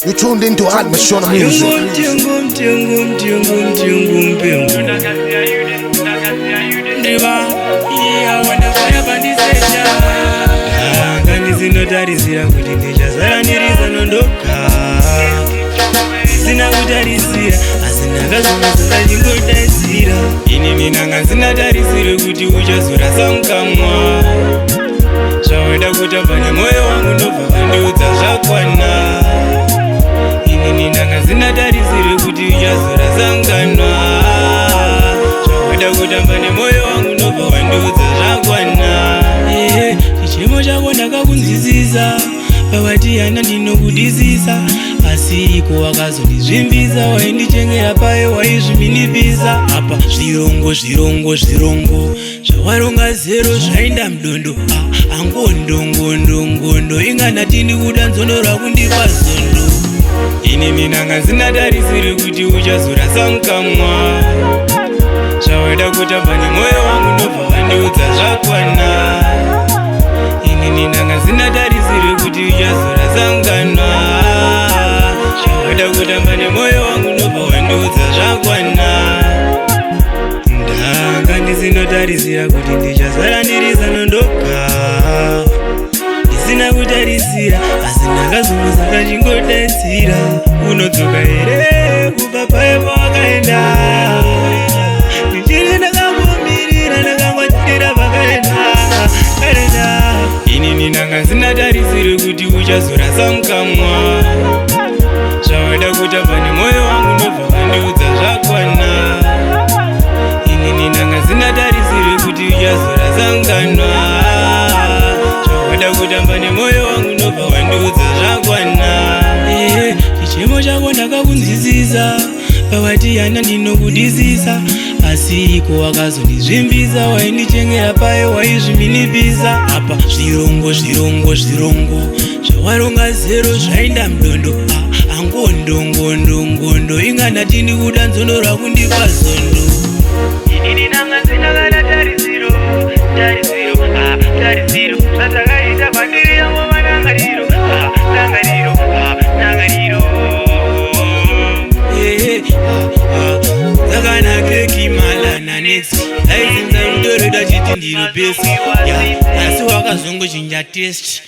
You tuned into Atmosphere Music. Ndinotarisira kuti ndichazara ndiriza nondoka sina kutarisira asi ndakazonazara chingotarisira inini ndanga ndinatarisire kuti uchazora samukamwa zvawenda kutamba nemwoyo wangu ndobva vandiudza zvakwana inini ndanga ndinatarisire kuti uchazora sanganwa zvawenda kutamba nemwoyo wangu ndobva vandiudza zvakwana chichemo chako ndakakunzwisisa pakati yana ndinokudisisa asi iko wakazondizvimbisa waindichengera paye waizviminipisa apa zvirongo zvawaronga zero zvainda mudondo angondondo ingandati ndikuda nzono rakundipa zondo inini ndanga ndinatarisire kuti uchazora samukamwa zvawaida kutamba nemwoyo wangu ndobva vandiudza zvakwana inini ndanga ndinatarisire kuti uchazora sanganwa zvawada kutamba nemwoyo wangu ndobva wandiudza zvakwana ndanga ndisinotarisira kuti ndichazara ndiriza nondoka ndisina kutarisira asi ndakazongozara chingodetsira unodzoka here kubva paye pawakaenda ndichiri ndakangomirira ndakangotira pakaenda inini ndanga ndinatarisire kuti uchazora samukamwa zvawada kutamba nemwoyo wangu ndobva vandiudza zvakwana inini ndanga ndinatarisire kuti uchazora sanganwa zvawada kutamba nemwoyo wangu ndobva vandiudza zvakwana chichemo chako ndakakunzwisisa pakati yana ndinokudisisa asi iko wakazondizvimbisa waindichengera paye waizviminipisa apa zvirongo zvawaronga zero zvainda mudondo angondondo ingandati ndikuda nzono rakundipa zondo inini ndanga ndinakada tarisiro zvatakaita pandiri yangova nangariro dzakanakeki malana nexi aizinza rudoreda chiti ndiri besi asi wakazongochinja test